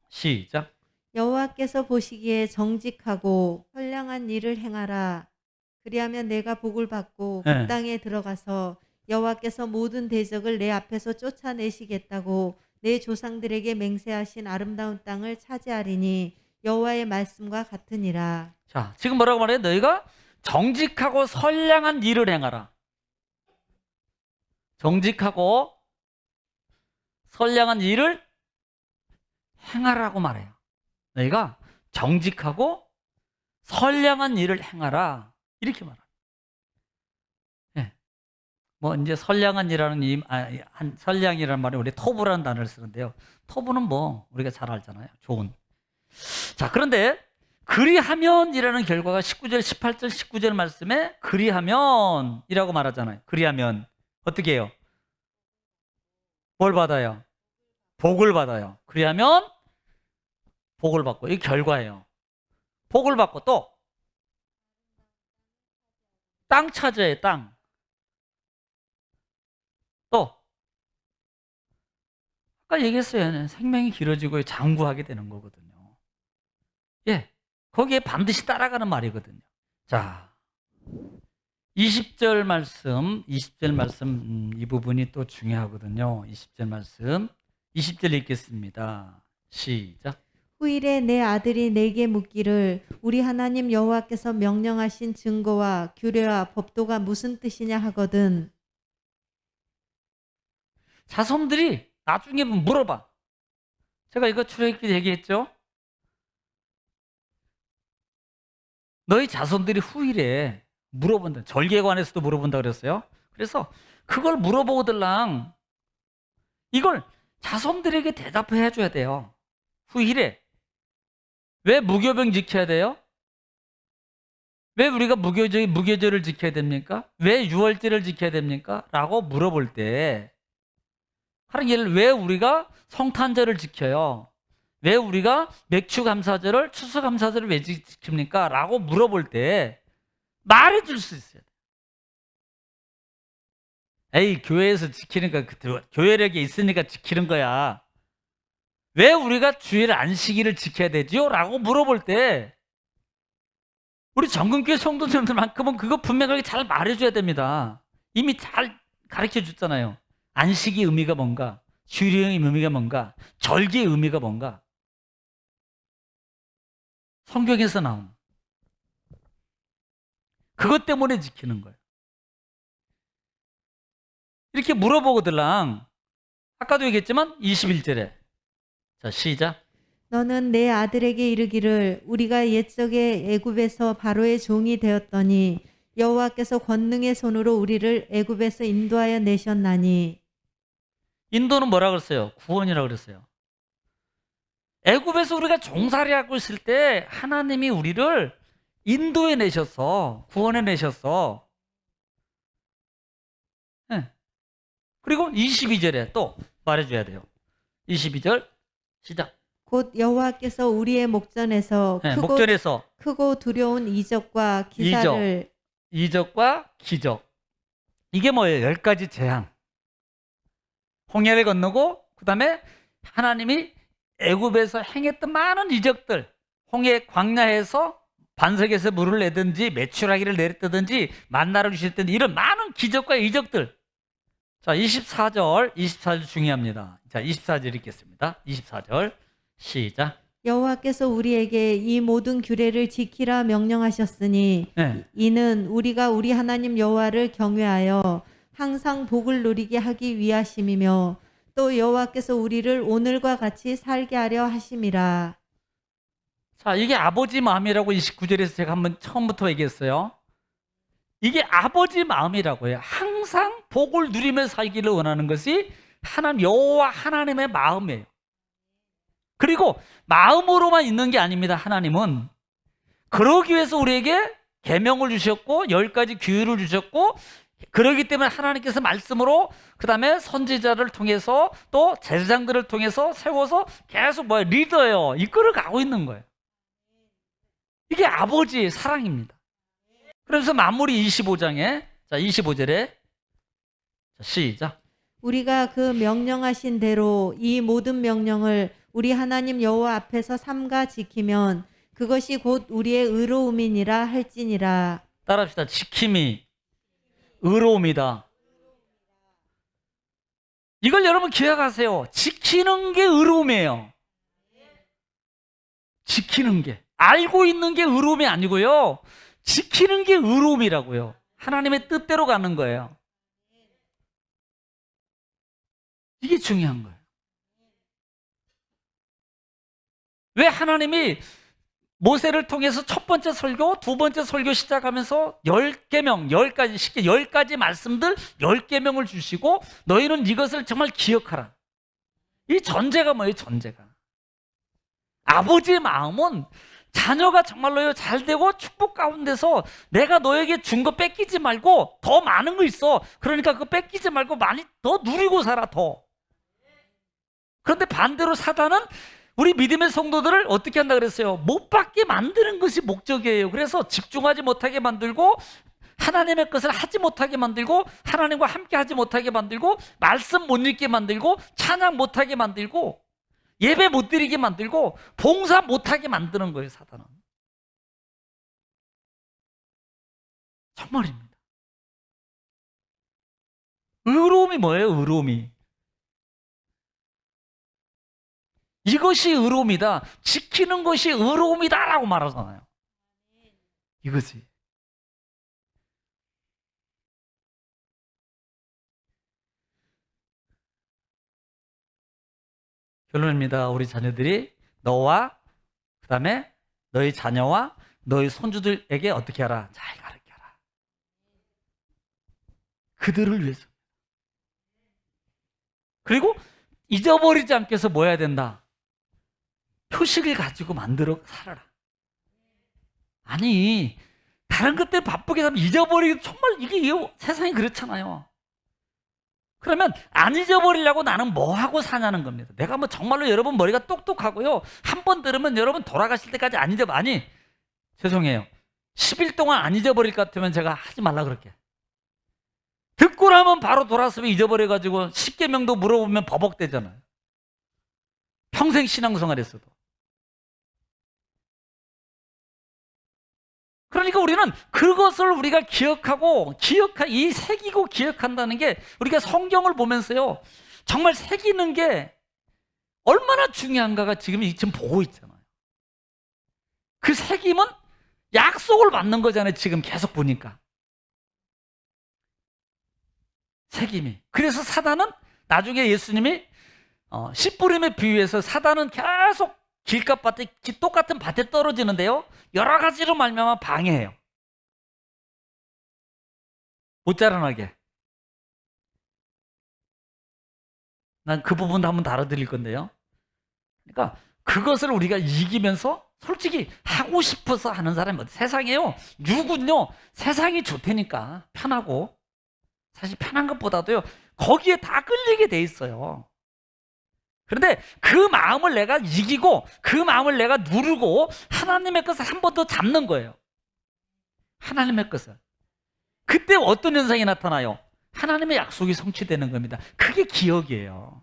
시작.
여호와께서 보시기에 정직하고 선량한 일을 행하라. 그리하면 내가 복을 받고 그 땅에 들어가서 여호와께서 모든 대적을 내 앞에서 쫓아내시겠다고 내 조상들에게 맹세하신 아름다운 땅을 차지하리니 여호와의 말씀과 같으니라.
자, 지금 뭐라고 말해요? 너희가 정직하고 선량한 일을 행하라. 정직하고 선량한 일을 행하라고 말해요. 너희가 정직하고 선량한 일을 행하라. 이렇게 말합니다. 예. 이제 선량한 일이라는 선량이라는 말에 우리 토부라는 단어를 쓰는데요. 토부는 우리가 잘 알잖아요. 좋은. 자, 그런데 그리하면이라는 결과가 19절, 18절, 19절 말씀에 그리하면이라고 말하잖아요. 그리하면 어떻게 해요? 뭘 받아요? 복을 받아요. 그리하면 복을 받고, 이게 결과예요. 복을 받고 또 땅 차지해요. 땅. 또 아까 얘기했어요. 생명이 길어지고 장구하게 되는 거거든요. 예. 거기에 반드시 따라가는 말이거든요. 자, 20절 말씀 이 부분이 또 중요하거든요. 20절 말씀 20절 읽겠습니다. 시작.
후일에 내 아들이 내게 묻기를 우리 하나님 여호와께서 명령하신 증거와 규례와 법도가 무슨 뜻이냐 하거든.
자손들이 나중에 물어봐. 제가 이거 출애굽기 얘기했죠. 너희 자손들이 후일에 물어본다. 절기에 관해서도 물어본다 그랬어요. 그래서 그걸 물어보고들랑 이걸 자손들에게 대답해 줘야 돼요. 후일에 왜 무교병 지켜야 돼요? 왜 우리가 무교절을 지켜야 됩니까? 왜 유월절을 지켜야 됩니까? 라고 물어볼 때, 하는 예를 왜 우리가 성탄절을 지켜요? 왜 우리가 맥추감사절을, 추수감사절을 왜 지킵니까? 라고 물어볼 때 말해줄 수 있어요. 에이, 교회에서 지키니까, 교회력이 있으니까 지키는 거야. 왜 우리가 주일 안식일을 지켜야 되지요? 라고 물어볼 때 우리 정금교회 성도들만큼은 그거 분명하게 잘 말해줘야 됩니다. 이미 잘 가르쳐 줬잖아요. 안식의 의미가 뭔가, 주일의 의미가 뭔가, 절기의 의미가 뭔가. 성경에서 나온 그것 때문에 지키는 거예요. 이렇게 물어보거들랑 아까도 얘기했지만 21절에 자 시작.
너는 내 아들에게 이르기를 우리가 옛적에 애굽에서 바로의 종이 되었더니 여호와께서 권능의 손으로 우리를 애굽에서 인도하여 내셨나니.
인도는 뭐라 그랬어요? 구원이라 그랬어요. 애굽에서 우리가 종살이하고 있을 때 하나님이 우리를 인도해 내셨어. 구원해 내셨어. 네. 그리고 22절에 또 말해줘야 돼요. 22절 시작.
곧 여호와께서 우리의 목전에서
네,
크고,
목전에서
크고 두려운 이적과 기사를
이적과 기적. 이게 뭐예요? 10가지 재앙. 홍해를 건너고 그다음에 하나님이 애굽에서 행했던 많은 이적들, 홍해 광야에서 반석에서 물을 내든지 메추라기를 내렸다든지 만나를 주셨든지 이런 많은 기적과 이적들. 자, 24절 중요합니다. 자, 24절 읽겠습니다. 24절 시작.
여호와께서 우리에게 이 모든 규례를 지키라 명령하셨으니
네.
이는 우리가 우리 하나님 여호와를 경외하여 항상 복을 누리게 하기 위하심이며 또 여호와께서 우리를 오늘과 같이 살게 하려 하심이라.
자, 이게 아버지 마음이라고 29절에서 제가 한번 처음부터 얘기했어요. 이게 아버지 마음이라고 해요. 항상 복을 누리며 살기를 원하는 것이 하나님 여호와 하나님의 마음이에요. 그리고 마음으로만 있는 게 아닙니다. 하나님은 그러기 위해서 우리에게 계명을 주셨고 10가지 규율을 주셨고 그러기 때문에 하나님께서 말씀으로 그 다음에 선지자를 통해서 또 제사장들을 통해서 세워서 계속 리더예요. 이끌어 가고 있는 거예요. 이게 아버지의 사랑입니다. 그래서 마무리 25장에 자 25절에 자, 시작.
우리가 그 명령하신 대로 이 모든 명령을 우리 하나님 여호와 앞에서 삼가 지키면 그것이 곧 우리의 의로움이니라 할지니라.
따라합시다. 지킴이 의로움이다. 이걸 여러분 기억하세요. 지키는 게 의로움이에요. 지키는 게. 알고 있는 게 의로움이 아니고요. 지키는 게 의로움이라고요. 하나님의 뜻대로 가는 거예요. 이게 중요한 거예요. 왜 하나님이 모세를 통해서 첫 번째 설교, 두 번째 설교 시작하면서 10계명, 10가지, 쉽게 10가지 말씀들 10계명을 주시고 너희는 이것을 정말 기억하라. 이 전제가 뭐예요? 전제가. 아버지의 마음은 자녀가 정말로 잘 되고 축복 가운데서 내가 너에게 준 거 뺏기지 말고 더 많은 거 있어. 그러니까 그거 뺏기지 말고 많이 더 누리고 살아, 더. 그런데 반대로 사단은 우리 믿음의 성도들을 어떻게 한다 그랬어요? 못 받게 만드는 것이 목적이에요. 그래서 집중하지 못하게 만들고 하나님의 것을 하지 못하게 만들고 하나님과 함께 하지 못하게 만들고 말씀 못 읽게 만들고 찬양 못하게 만들고 예배 못 드리게 만들고 봉사 못하게 만드는 거예요. 사단은. 정말입니다. 의로움이 뭐예요? 의로움이. 이것이 의로움이다. 지키는 것이 의로움이다라고 말하잖아요. 이거지. 결론입니다. 우리 자녀들이 너와 그 다음에 너희 자녀와 너희 손주들에게 어떻게 하라? 잘 가르쳐라. 그들을 위해서. 그리고 잊어버리지 않게 해서 뭐 해야 된다? 표식을 가지고 만들어 살아라. 아니 다른 것 때문에 바쁘게 하면 잊어버리기 정말 이게 세상이 그렇잖아요. 그러면 안 잊어버리려고 나는 뭐 하고 사냐는 겁니다. 내가 뭐 정말로 여러분 머리가 똑똑하고요. 한 번 들으면 여러분 돌아가실 때까지 안 잊어버려. 아니 죄송해요. 10일 동안 안 잊어버릴 것 같으면 제가 하지 말라 그럴게. 듣고 나면 바로 돌아서면 잊어버려가지고 10계명도 물어보면 버벅대잖아요. 평생 신앙생활 했어도. 그러니까 우리는 그것을 우리가 기억하고 이 새기고 기억한다는 게 우리가 성경을 보면서요 정말 새기는 게 얼마나 중요한가가 지금 보고 있잖아요. 그 새김은 약속을 받는 거잖아요. 지금 계속 보니까 새김이. 그래서 사단은 나중에 예수님이 씨 뿌림에 비유해서 사단은 계속 길가밭에 똑같은 밭에 떨어지는데요 여러 가지로 말미암아 방해해요. 못 자라나게. 난 그 부분도 한번 다뤄드릴 건데요. 그러니까 그것을 우리가 이기면서 솔직히 하고 싶어서 하는 사람이 어디 세상에요. 육은요 세상이 좋다니까 편하고 사실 편한 것보다도요 거기에 다 끌리게 돼 있어요. 그런데 그 마음을 내가 이기고 그 마음을 내가 누르고 하나님의 것을 한 번 더 잡는 거예요. 하나님의 것을. 그때 어떤 현상이 나타나요? 하나님의 약속이 성취되는 겁니다. 그게 기억이에요.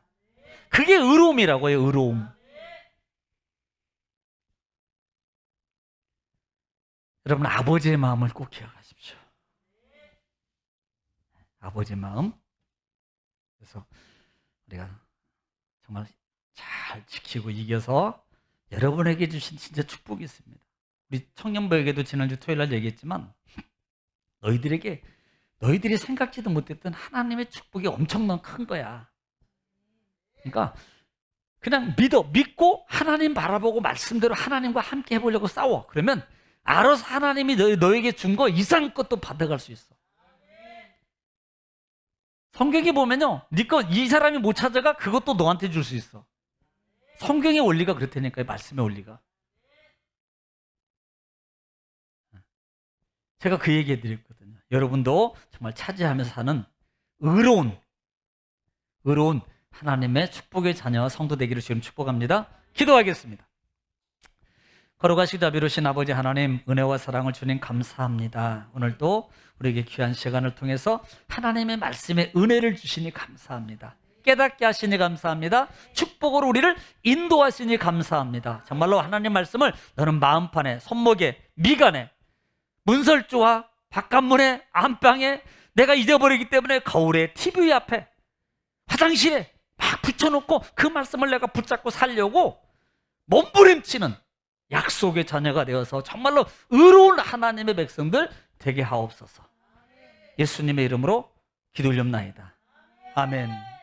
그게 의로움이라고 해요. 의로움. 여러분 아버지의 마음을 꼭 기억하십시오. 아버지의 마음. 그래서 우리가 정말 잘 지키고 이겨서 여러분에게 주신 진짜 축복이 있습니다. 우리 청년부에게도 지난주 토요일 날 얘기했지만 너희들이 생각지도 못했던 하나님의 축복이 엄청난 큰 거야. 그러니까 그냥 믿고 하나님 바라보고 말씀대로 하나님과 함께 해보려고 싸워. 그러면 알아서 하나님이 너에게 준 거 이상 것도 받아갈 수 있어. 성경에 보면요 네 거 이 사람이 못 찾아가 그것도 너한테 줄 수 있어. 성경의 원리가 그렇다니까요. 말씀의 원리가. 제가 그 얘기 해드렸거든요. 여러분도 정말 차지하면서 사는 의로운 하나님의 축복의 자녀 성도 되기를 지금 축복합니다. 기도하겠습니다. 거룩하시고 자비로우신 아버지 하나님, 은혜와 사랑을 주님 감사합니다. 오늘도 우리에게 귀한 시간을 통해서 하나님의 말씀에 은혜를 주시니 감사합니다. 깨닫게 하시니 감사합니다. 축복으로 우리를 인도하시니 감사합니다. 정말로 하나님 말씀을 너는 마음판에, 손목에, 미간에, 문설주와 바깥문에, 안방에, 내가 잊어버리기 때문에 거울에, TV 앞에, 화장실에 막 붙여놓고 그 말씀을 내가 붙잡고 살려고 몸부림치는 약속의 자녀가 되어서 정말로 의로운 하나님의 백성들 되게 하옵소서. 예수님의 이름으로 기도 올립나이다. 아멘.